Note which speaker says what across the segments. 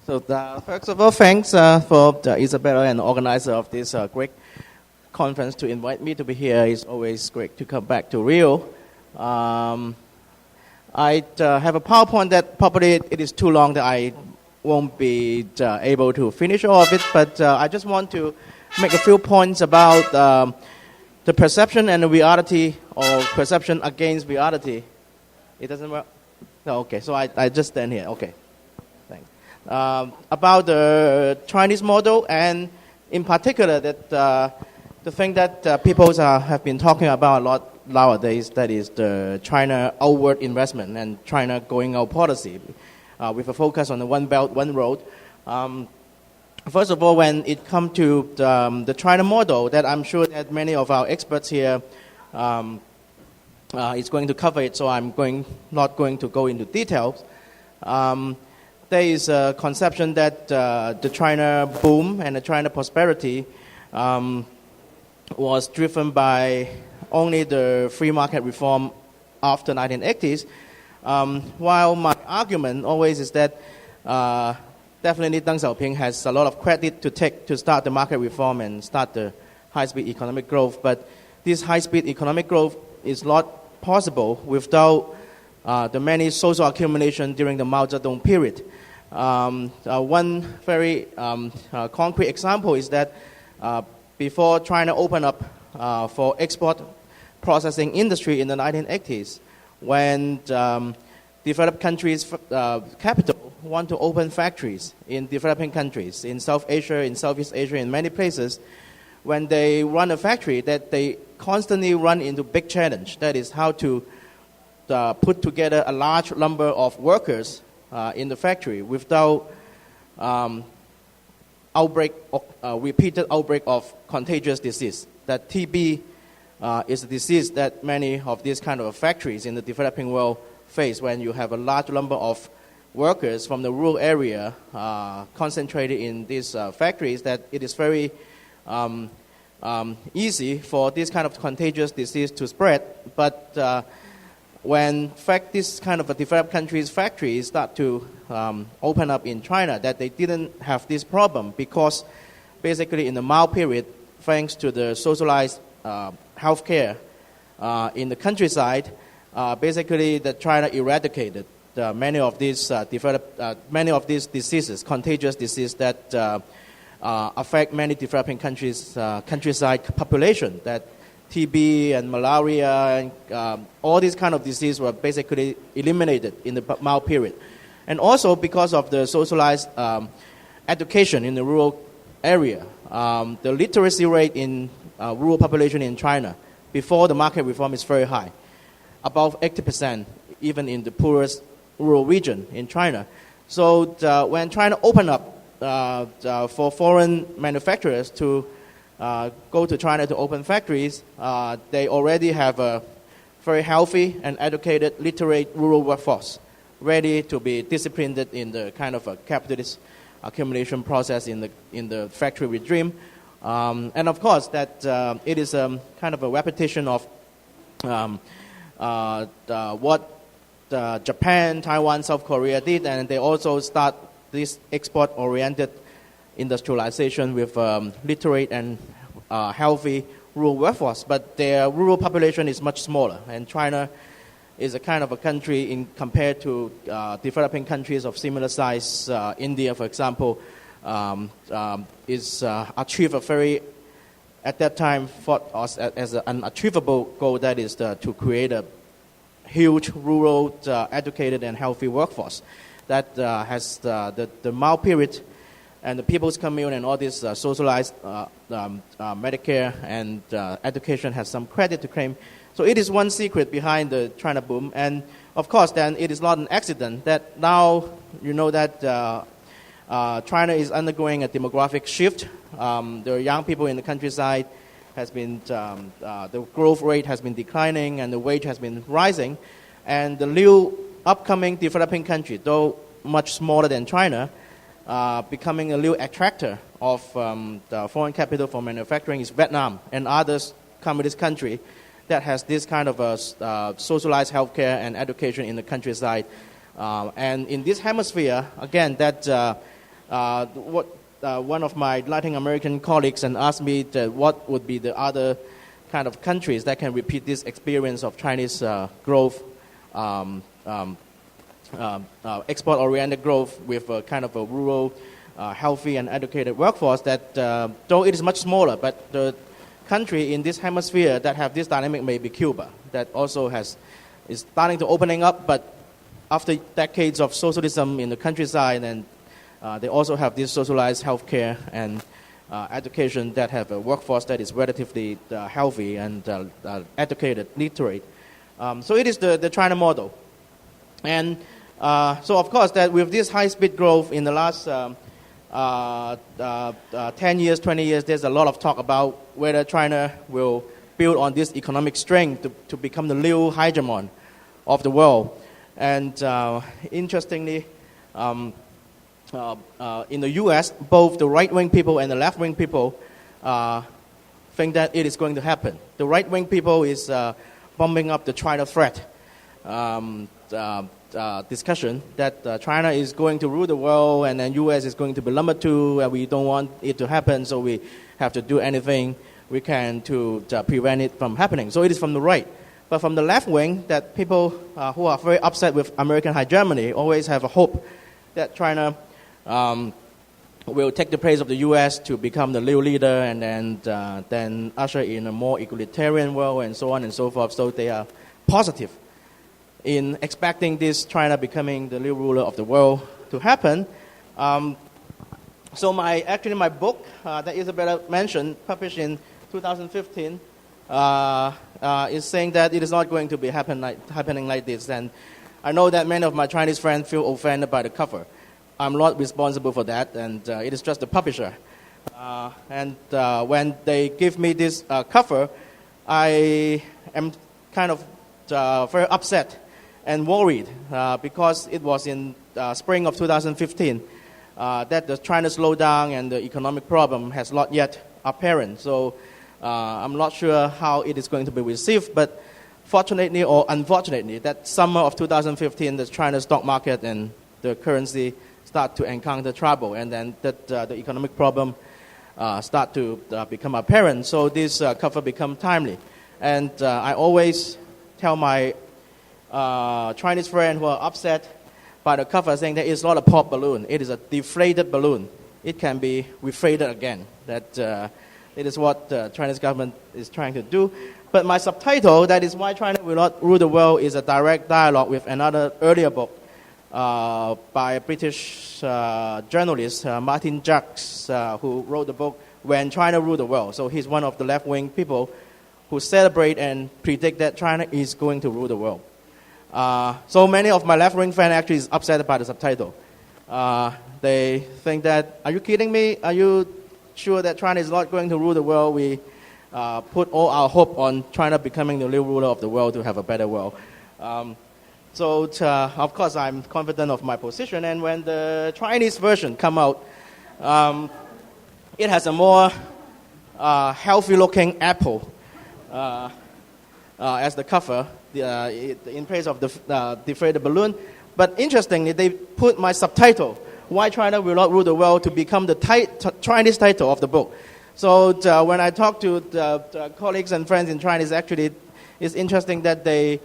Speaker 1: So first of all, thanks for Isabella and the organizer of this great conference to invite me to be here. It's always great to come back to Rio. I have a PowerPoint that probably it is too long that I won't be able to finish all of it, but I just want to make a few points about the perception and the reality, or perception against reality. It doesn't work? No, okay, so I just stand here, okay. Thanks. About the Chinese model, and in particular that the thing that people have been talking about a lot nowadays, that is the China outward investment and China going out policy, with a focus on the One Belt, One Road. First of all, when it comes to the China model, that I'm sure that many of our experts here is going to cover it, so I'm not going to go into details. There is a conception that the China boom and the China prosperity was driven by only the free market reform after 1980s, while my argument always is that definitely Deng Xiaoping has a lot of credit to take to start the market reform and start the high-speed economic growth, but this high-speed economic growth is not possible without the many social accumulation during the Mao Zedong period. One very concrete example is that before China opened up for export processing industry in the 1980s, when developed countries' capital want to open factories in developing countries, in South Asia, in Southeast Asia, in many places, when they run a factory, that they constantly run into big challenge. That is how to put together a large number of workers in the factory without repeated outbreak of contagious disease. That TB is a disease that many of these kind of factories in the developing world face when you have a large number of workers from the rural area concentrated in these factories, that it is very easy for this kind of contagious disease to spread. But when this kind of a developed countries' factories start to open up in China, that they didn't have this problem, because basically in the Mao period, thanks to the socialized healthcare in the countryside, basically that China eradicated many of these diseases, contagious diseases that affect many developing countries, countryside population. That TB and malaria and all these kind of diseases were basically eliminated in the Mao period. And also because of the socialized education in the rural area, the literacy rate in rural population in China before the market reform is very high, above 80%, even in the poorest rural region in China. So when China opened up for foreign manufacturers to go to China to open factories, they already have a very healthy and educated, literate rural workforce, ready to be disciplined in the kind of a capitalist accumulation process in the factory regime. And of course, that it is kind of a repetition of what Japan, Taiwan, South Korea did, and they also start this export-oriented industrialization with literate and healthy rural workforce. But their rural population is much smaller, and China is a kind of a country compared to developing countries of similar size. India, for example, is achieved a very, at that time, thought as an unachievable goal, that is to create a huge rural, educated and healthy workforce that has the Mao period and the People's Commune and all this socialized Medicare and education has some credit to claim. So it is one secret behind the China boom. And of course, then it is not an accident that now you know that China is undergoing a demographic shift. The young people in the countryside has been, the growth rate has been declining and the wage has been rising. And the new upcoming developing country, though much smaller than China, becoming a new attractor of the foreign capital for manufacturing is Vietnam and other communist country that has this kind of socialized healthcare and education in the countryside. And in this hemisphere, again, that one of my Latin American colleagues and asked me what would be the other kind of countries that can repeat this experience of Chinese growth, export-oriented growth with a kind of a rural, healthy and educated workforce that, though it is much smaller, but the country in this hemisphere that have this dynamic may be Cuba, that also is starting to opening up, but after decades of socialism in the countryside, and they also have this socialized healthcare and education that have a workforce that is relatively healthy and educated, literate. So it is the China model. And so of course that with this high-speed growth in the last 10 years, 20 years, there's a lot of talk about whether China will build on this economic strength to become the new hegemon of the world. And interestingly, in the U.S., both the right-wing people and the left-wing people think that it is going to happen. The right-wing people is bumping up the China threat discussion that China is going to rule the world and then U.S. is going to be number two, and we don't want it to happen, so we have to do anything we can to prevent it from happening. So it is from the right. But from the left wing, that people who are very upset with American hegemony always have a hope that China will take the place of the U.S. to become the new leader and then usher in a more egalitarian world and so on and so forth. So they are positive in expecting this China becoming the new ruler of the world to happen. So my book that Isabella mentioned, published in 2015, is saying that it is not going to be happening like this. And I know that many of my Chinese friends feel offended by the cover. I'm not responsible for that, and it is just the publisher. And when they give me this cover, I am kind of very upset and worried because it was in spring of 2015 that the China slowdown and the economic problem has not yet apparent. So I'm not sure how it is going to be received, but fortunately or unfortunately, that summer of 2015, the China stock market and the currency start to encounter trouble, and then that the economic problem start to become apparent. So this cover become timely. And I always tell my Chinese friends who are upset by the cover, saying that it's not a pop balloon, it is a deflated balloon. It can be reflated again. That it is what the Chinese government is trying to do. But my subtitle, that is why China will not rule the world, is a direct dialogue with another earlier book by a British journalist, Martin Jacques, who wrote the book When China Ruled the World. So he's one of the left-wing people who celebrate and predict that China is going to rule the world. So many of my left-wing fans actually is upset by the subtitle. They think that, are you kidding me? Are you sure that China is not going to rule the world? We put all our hope on China becoming the new ruler of the world to have a better world. So of course I'm confident of my position, and when the Chinese version come out, it has a more healthy-looking apple as the cover, in place of the deflated balloon. But interestingly, they put my subtitle, Why China Will Not Rule the World, to become the Chinese title of the book. So when I talk to the colleagues and friends in China, it's interesting that they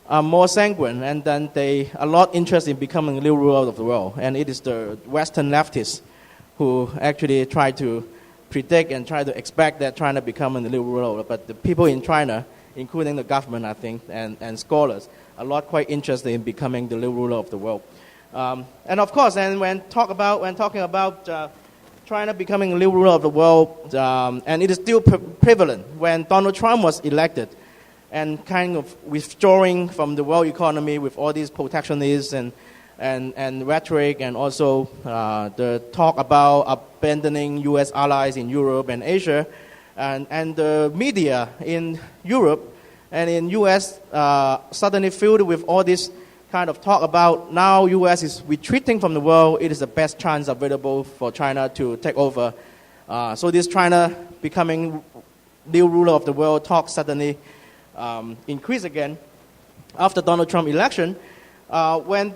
Speaker 1: are more sanguine, and then they are not interested in becoming the new ruler of the world. And it is the Western leftists who actually try to predict and try to expect that China becoming the new ruler. But the people in China, including the government, I think, and scholars, are not quite interested in becoming the new ruler of the world. And of course, and when talking about China becoming the new ruler of the world, and it is still prevalent when Donald Trump was elected, and kind of withdrawing from the world economy with all these protectionists and rhetoric, and also the talk about abandoning U.S. allies in Europe and Asia, and the media in Europe and in U.S. suddenly filled with all this kind of talk about now U.S. is retreating from the world. It is the best chance available for China to take over. So this China becoming new ruler of the world talk suddenly increased again after Donald Trump election, when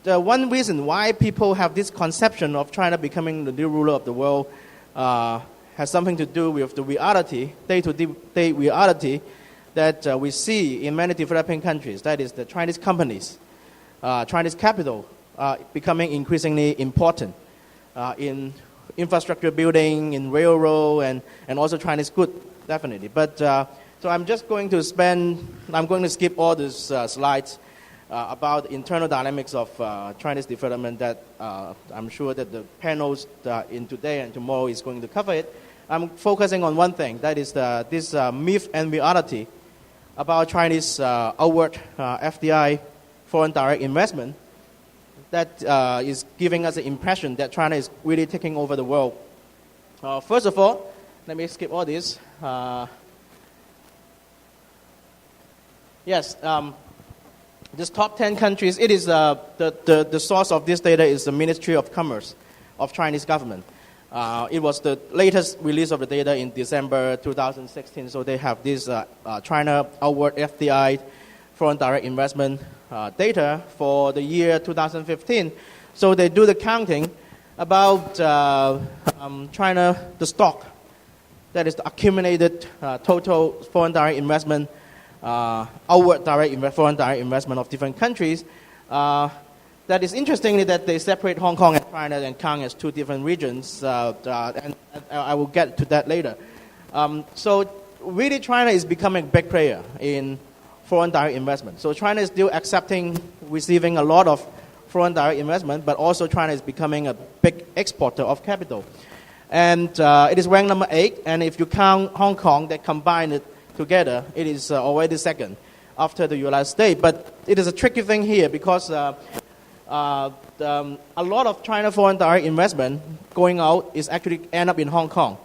Speaker 1: the one reason why people have this conception of China becoming the new ruler of the world has something to do with the reality, day-to-day reality that we see in many developing countries. That is, the Chinese companies, Chinese capital becoming increasingly important in infrastructure building, in railroad, and also Chinese goods, definitely. But so I'm going to skip all these slides about internal dynamics of Chinese development that I'm sure that the panels in today and tomorrow is going to cover it. I'm focusing on one thing, that is this myth and reality about Chinese outward FDI, foreign direct investment, that is giving us the impression that China is really taking over the world. First of all, let me skip all this. Yes, this top 10 countries, it is the source of this data is the Ministry of Commerce of Chinese government. It was the latest release of the data in December 2016, so they have this China outward FDI, foreign direct investment data for the year 2015. So they do the counting about China, the stock, that is the accumulated total foreign direct investment, outward foreign direct investment of different countries. That is interestingly that they separate Hong Kong and China and count as two different regions, and I will get to that later. So really China is becoming a big player in foreign direct investment. So China is still receiving a lot of foreign direct investment, but also China is becoming a big exporter of capital. And it is ranked number 8, and if you count Hong Kong, that combine it together, it is already second after the United States. But it is a tricky thing here because a lot of China foreign direct investment going out is actually end up in Hong Kong.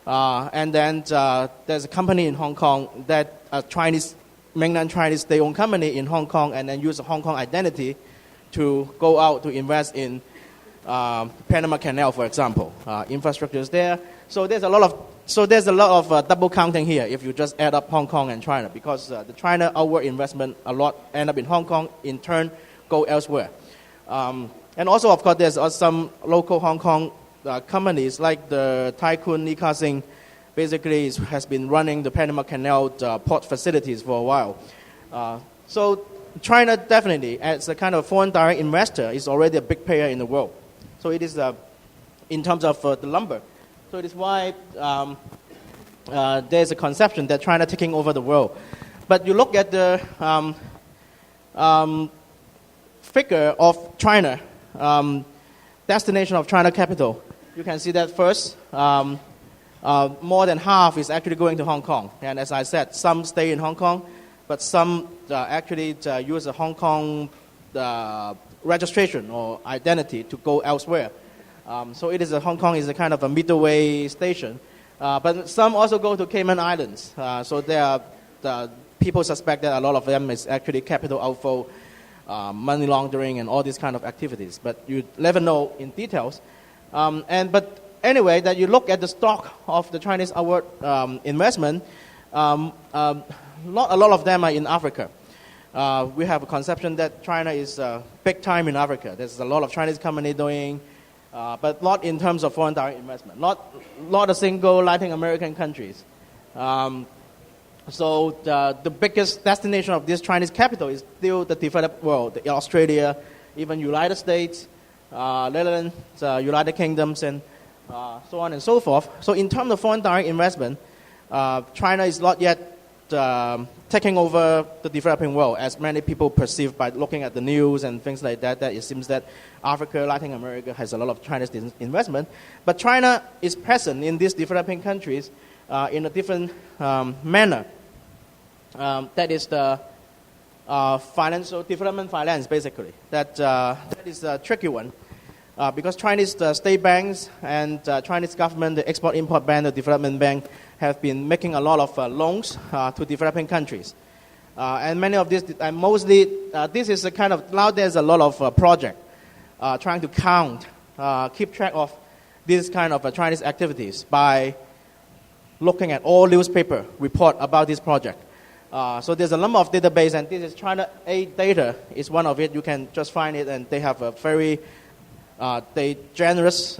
Speaker 1: And then there's a company in Hong Kong that mainland Chinese state-owned company in Hong Kong, and then use a Hong Kong identity to go out to invest in Panama Canal, for example. Infrastructure is there. So there's a lot of double counting here if you just add up Hong Kong and China, because the China outward investment a lot end up in Hong Kong, in turn go elsewhere. And also, of course, there's some local Hong Kong companies like the tycoon Lee Ka-sing, basically has been running the Panama Canal port facilities for a while. So China definitely, as a kind of foreign direct investor, is already a big player in the world. So it is in terms of the lumber. So it is why there's a conception that China taking over the world. But you look at the figure of China, destination of China capital, you can see that first, more than half is actually going to Hong Kong. And as I said, some stay in Hong Kong, but some actually use a Hong Kong registration or identity to go elsewhere. So Hong Kong is a kind of a middle-way station. But some also go to Cayman Islands. So people suspect that a lot of them is actually capital outflow, money laundering, and all these kind of activities. But you never know in details. But anyway, that you look at the stock of the Chinese outward investment, not a lot of them are in Africa. We have a conception that China is big time in Africa. There's a lot of Chinese company doing, but not in terms of foreign direct investment. Not a single Latin American countries. So the biggest destination of this Chinese capital is still the developed world, Australia, even United States, Netherlands, United Kingdoms, and so on and so forth. So in terms of foreign direct investment, China is not yet taking over the developing world, as many people perceive by looking at the news and things like that, that it seems that Africa, Latin America has a lot of Chinese investment. But China is present in these developing countries in a different manner. That is the financial development finance, basically. That is a tricky one. Because Chinese state banks and Chinese government, the Export-Import Bank, the Development Bank, have been making a lot of loans to developing countries. And many of these, mostly, this is a kind of, now there's a lot of project trying to count, keep track of this kind of Chinese activities by looking at all newspaper report about this project. So there's a number of database, and this is China A data is one of it. You can just find it, and they have a very they generous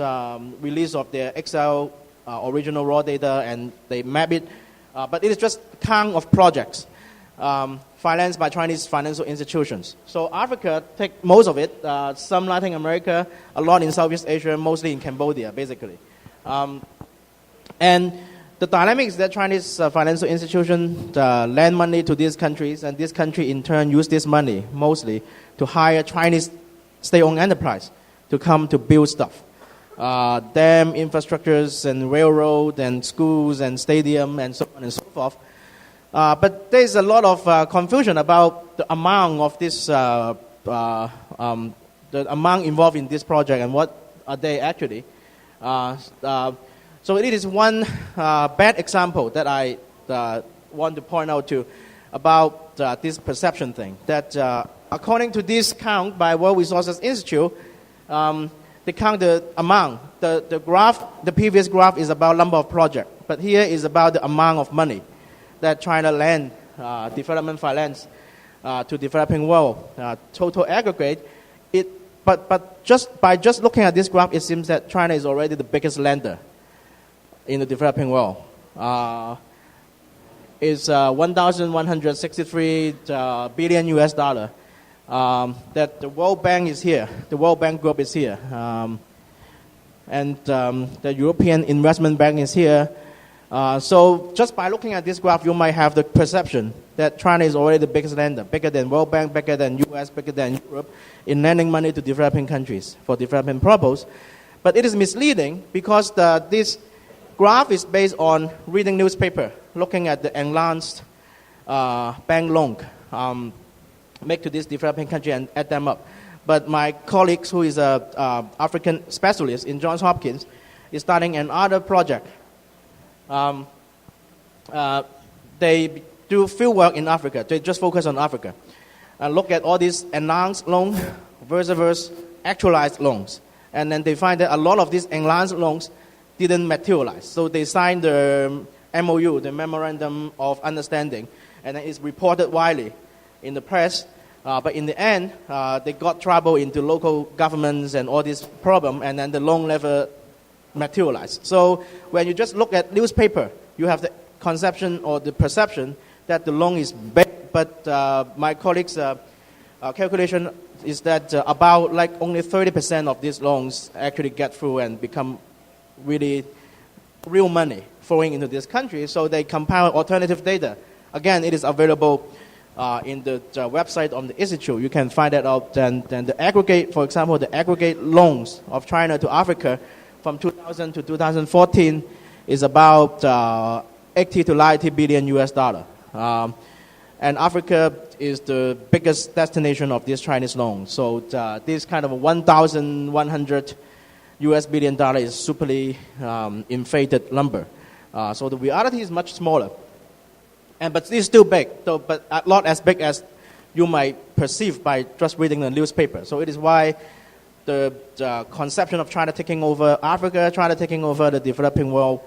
Speaker 1: release of their Excel original raw data, and they map it. But it is just count of projects financed by Chinese financial institutions. So Africa take most of it, some Latin America, a lot in Southeast Asia, mostly in Cambodia, basically. And the dynamic is that Chinese financial institutions lend money to these countries, and this country in turn use this money mostly to hire Chinese state-owned enterprise to come to build stuff. Dam infrastructures and railroad and schools and stadium and so on and so forth. But there's a lot of confusion about the amount of this, the amount involved in this project and what are they actually. So it is one bad example that I want to point out to about this perception thing. That according to this count by World Resources Institute, they count the amount. The graph, the previous graph is about number of projects, but here is about the amount of money that China lend development finance to developing world. Total aggregate, but just by looking at this graph, it seems that China is already the biggest lender in the developing world. Is 1,163 billion US dollar. That the World Bank is here, the World Bank Group is here, and the European Investment Bank is here. So just by looking at this graph, you might have the perception that China is already the biggest lender, bigger than World Bank, bigger than US, bigger than Europe, in lending money to developing countries for development purposes. But it is misleading because this graph is based on reading newspaper, looking at the enlarged bank loan make to this developing country and add them up. But my colleagues, who is a African specialist in Johns Hopkins, is starting another project. They do field work in Africa. They just focus on Africa and look at all these enlarged loans versus actualized loans. And then they find that a lot of these enlarged loans didn't materialize. So they signed the MOU, the Memorandum of Understanding, and it's reported widely in the press. But in the end, they got trouble into local governments and all this problem, and then the loan never materialized. So when you just look at newspaper, you have the conception or the perception that the loan is big. But my colleagues' calculation is that about like only 30% of these loans actually get through and become really real money flowing into this country. So they compile alternative data. Again, it is available in the website of the Institute. You can find that out. And the aggregate, for example, the aggregate loans of China to Africa from 2000 to 2014 is about 80 to 90 billion US dollar. And Africa is the biggest destination of this Chinese loan. So this kind of 1,100 US billion dollar is superly inflated number. So the reality is much smaller. But it's still big, but not as big as you might perceive by just reading the newspaper. So it is why the conception of China taking over Africa, China taking over the developing world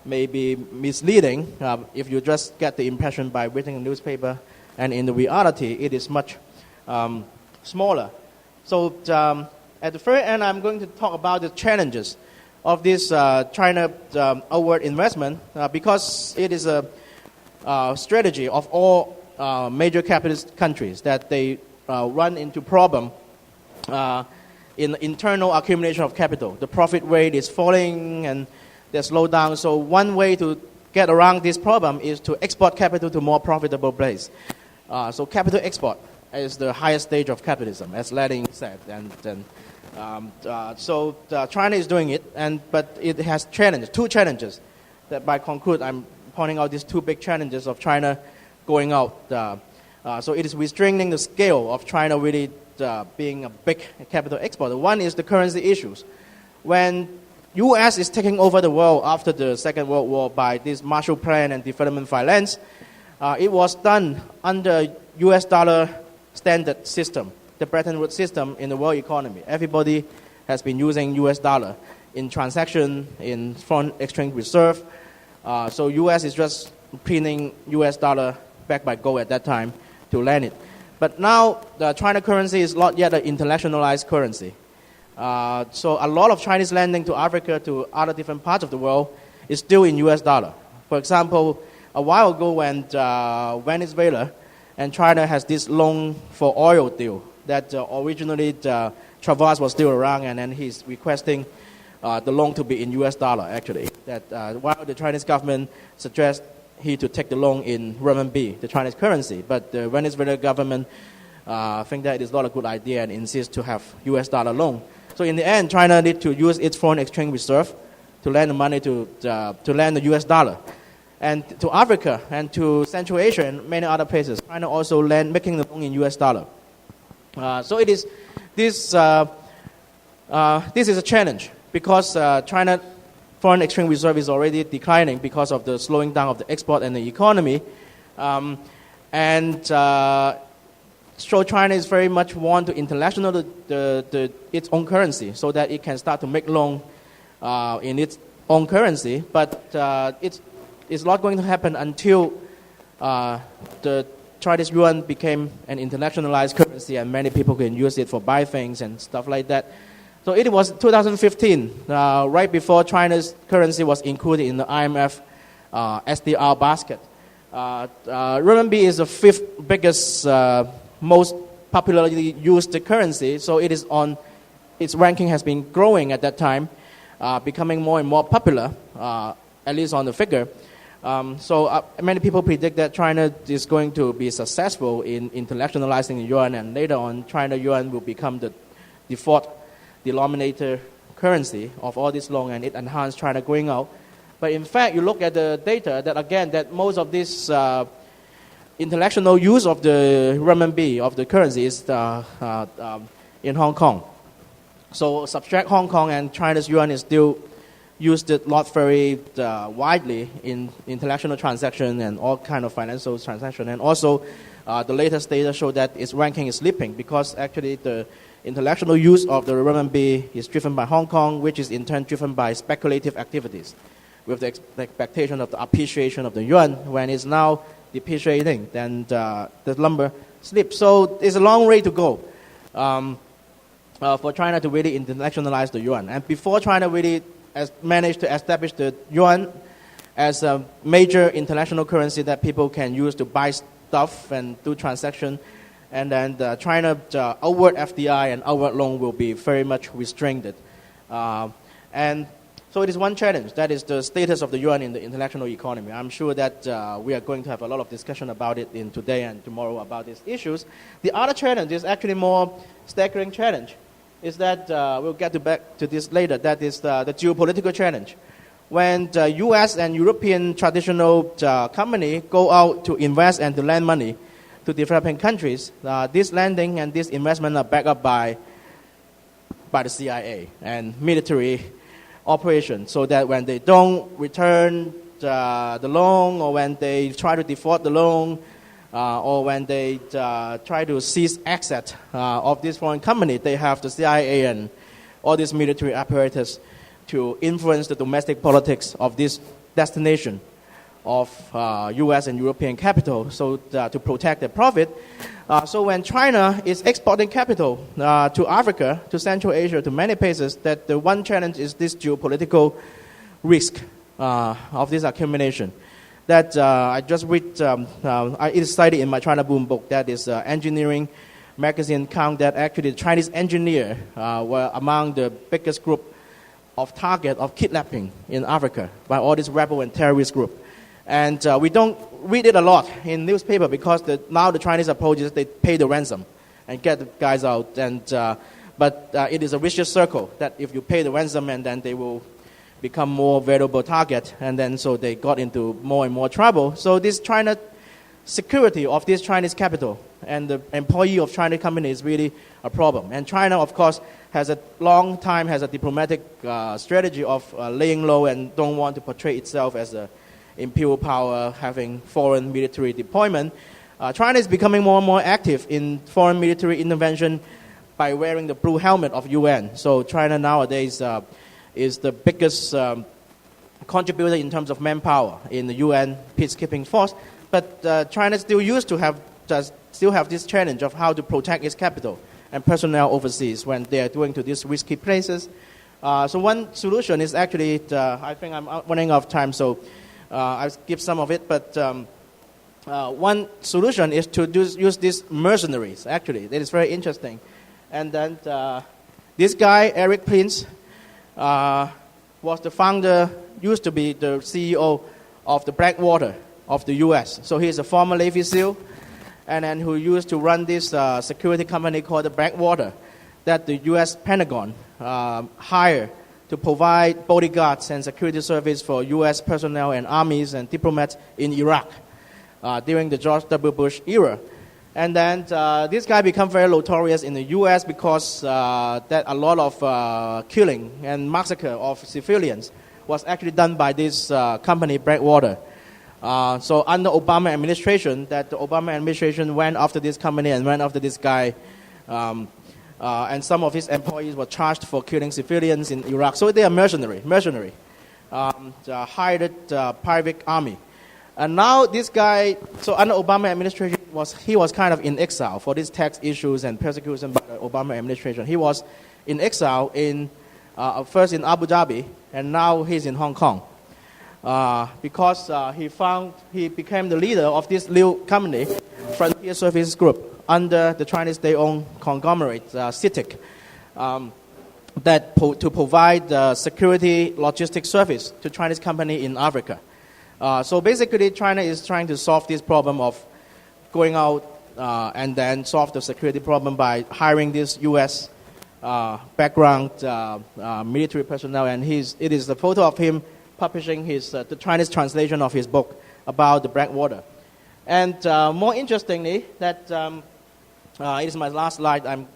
Speaker 1: may be misleading if you just get the impression by reading the newspaper. And in the reality, it is much smaller. So at the very end, I'm going to talk about the challenges of this China outward investment because it is a strategy of all major capitalist countries that they run into problem in internal accumulation of capital. The profit rate is falling and they slow down. So one way to get around this problem is to export capital to more profitable place. So capital export is the highest stage of capitalism, as Lenin said. So China is doing it, but it has challenges, two challenges. That by conclude, I'm pointing out these two big challenges of China going out. So it is restraining the scale of China really being a big capital exporter. One is the currency issues. When U.S. is taking over the world after the Second World War by this Marshall Plan and development finance, it was done under U.S. dollar standard system, the Bretton Woods system in the world economy. Everybody has been using U.S. dollar in transaction, in foreign exchange reserve. So U.S. is just printing U.S. dollar backed by gold at that time, to lend it. But now the China currency is not yet an internationalized currency. So a lot of Chinese lending to Africa, to other different parts of the world, is still in US dollar. For example, a while ago when Venezuela and China has this loan for oil deal that originally Travas was still around, and then he's requesting the loan to be in US dollar actually. That while the Chinese government suggests he to take the loan in renminbi, the Chinese currency, but the Venezuelan government think that it is not a good idea and insists to have US dollar loan. So in the end, China need to use its foreign exchange reserve to lend the money to lend the US dollar. And to Africa and to Central Asia and many other places, China also making the loan in US dollar. So it is this is a challenge because China foreign exchange reserve is already declining because of the slowing down of the export and the economy. So China is very much want to internationalize its own currency so that it can start to make loan in its own currency. But it's not going to happen until the Chinese yuan became an internationalized currency and many people can use it for buy things and stuff like that. So it was 2015, right before China's currency was included in the IMF SDR basket. Renminbi is the fifth biggest, most popularly used currency, so it is its ranking has been growing at that time, becoming more and more popular, at least on the figure. So many people predict that China is going to be successful in internationalizing the yuan, and later on China yuan will become the default denominator currency of all this loan, and it enhanced China going out. But in fact, you look at the data that again that most of this international use of the renminbi of the currency is in Hong Kong. So subtract Hong Kong and China's yuan is still used not very widely in international transaction and all kind of financial transaction. And also the latest data show that its ranking is slipping because actually the international use of the renminbi is driven by Hong Kong, which is in turn driven by speculative activities, with the expectation of the appreciation of the yuan. When it's now depreciating, then the number slips. So it's a long way to go for China to really internationalize the yuan. And before China really managed to establish the yuan as a major international currency that people can use to buy stuff and do transaction, and then China outward FDI and outward loan will be very much restrained. And so it is one challenge, that is the status of the yuan in the international economy. I'm sure that we are going to have a lot of discussion about it in today and tomorrow about these issues. The other challenge is actually more staggering challenge, is that we'll get back to this later, that is the geopolitical challenge. When the US and European traditional company go out to invest and to lend money to developing countries, this lending and this investment are backed up by the CIA and military operation, so that when they don't return the loan, or when they try to default the loan, or when they try to seize asset of this foreign company, they have the CIA and all these military apparatus to influence the domestic politics of this destination of U.S. and European capital, so to protect their profit. So when China is exporting capital to Africa, to Central Asia, to many places, that the one challenge is this geopolitical risk of this accumulation. That I just read, it is cited in my China Boom book, that is engineering magazine count that actually the Chinese engineer were among the biggest group of target of kidnapping in Africa by all these rebel and terrorist group. And we don't read it a lot in newspaper because now the Chinese approach is they pay the ransom and get the guys out. And but it is a vicious circle that if you pay the ransom and then they will become more valuable target, and then so they got into more and more trouble. So this China security of this Chinese capital and the employee of Chinese company is really a problem. And China, of course, has a long time has a diplomatic strategy of laying low and don't want to portray itself as a imperial power having foreign military deployment. China is becoming more and more active in foreign military intervention by wearing the blue helmet of UN. So China nowadays is the biggest contributor in terms of manpower in the UN peacekeeping force. but China still have this challenge of how to protect its capital and personnel overseas when they are going to these risky places. So one solution is actually, I think I'm running out of time, so I'll skip some of it, but one solution is to use these mercenaries, actually. That is very interesting. And then this guy, Eric Prince, was the founder, used to be the CEO of the Blackwater of the U.S. So he is a former Navy SEAL, and then who used to run this security company called the Blackwater that the U.S. Pentagon hired to provide bodyguards and security service for U.S. personnel and armies and diplomats in Iraq during the George W. Bush era. And then this guy became very notorious in the U.S. because that a lot of killing and massacre of civilians was actually done by this company, Blackwater. So under Obama administration, the Obama administration went after this company and went after this guy, and some of his employees were charged for killing civilians in Iraq. So they are mercenary, hired private army. And now this guy, so under Obama administration, he was kind of in exile for these tax issues and persecution by the Obama administration. He was in exile first in Abu Dhabi, and now he's in Hong Kong. Because he became the leader of this new company, Frontier Service Group, under the Chinese state-owned conglomerate, CITIC, to provide security logistics service to Chinese company in Africa. So basically, China is trying to solve this problem of going out and then solve the security problem by hiring this U.S. Background military personnel, and it is the photo of him publishing the Chinese translation of his book about the Blackwater. And more interestingly, that it is my last slide.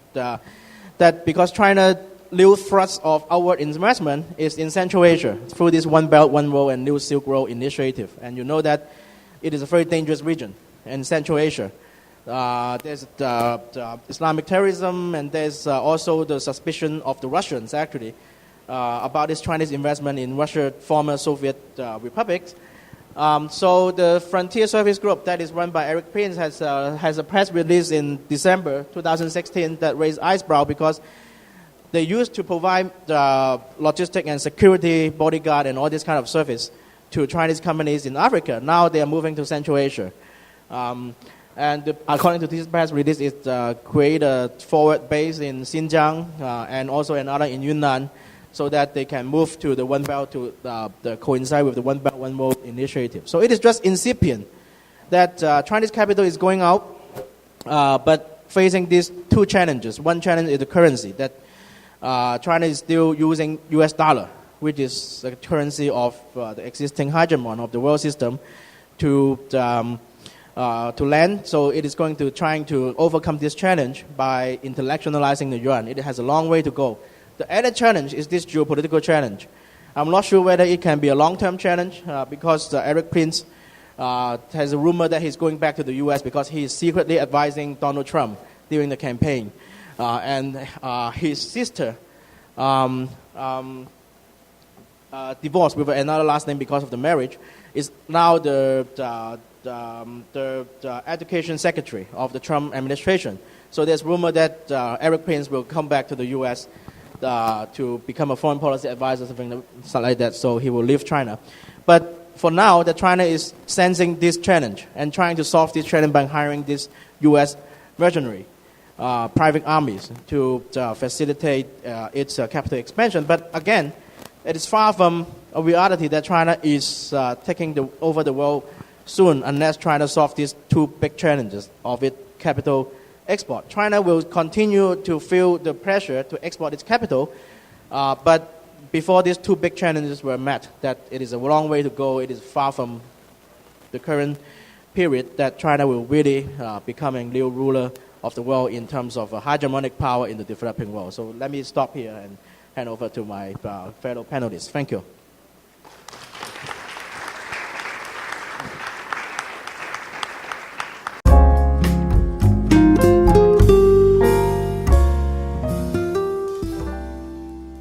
Speaker 1: That because China new thrust of outward investment is in Central Asia through this One Belt, One Road and New Silk Road initiative. And you know that it is a very dangerous region in Central Asia. There's the Islamic terrorism, and there's also the suspicion of the Russians, actually, about this Chinese investment in Russia, former Soviet republics. So the Frontier Service Group that is run by Eric Prince has a press release in December 2016 that raised eyebrow because they used to provide logistic and security, bodyguard, and all this kind of service to Chinese companies in Africa. Now they are moving to Central Asia. And according to this press release, it create a forward base in Xinjiang and also another in Yunnan, so that they can move to the One Belt to coincide with the One Belt, One Road initiative. So it is just incipient that Chinese capital is going out, but facing these two challenges. One challenge is the currency, that China is still using US dollar, which is the currency of the existing hegemon of the world system, to lend. So it is going to trying to overcome this challenge by intellectualizing the yuan. It has a long way to go. The added challenge is this geopolitical challenge. I'm not sure whether it can be a long-term challenge because Eric Prince has a rumor that he's going back to the U.S. because he is secretly advising Donald Trump during the campaign. And his sister divorced with another last name because of the marriage, is now the education secretary of the Trump administration. So there's rumor that Eric Prince will come back to the U.S. To become a foreign policy advisor, something like that, so he will leave China. But for now, that China is sensing this challenge and trying to solve this challenge by hiring this U.S. mercenary private armies to facilitate its capital expansion. But again, it is far from a reality that China is taking over the world soon unless China solves these two big challenges of its capital export. China will continue to feel the pressure to export its capital, but before these two big challenges were met, that it is a long way to go. It is far from the current period that China will really become a new ruler of the world in terms of hegemonic power in the developing world. So let me stop here and hand over to my fellow panelists. Thank you.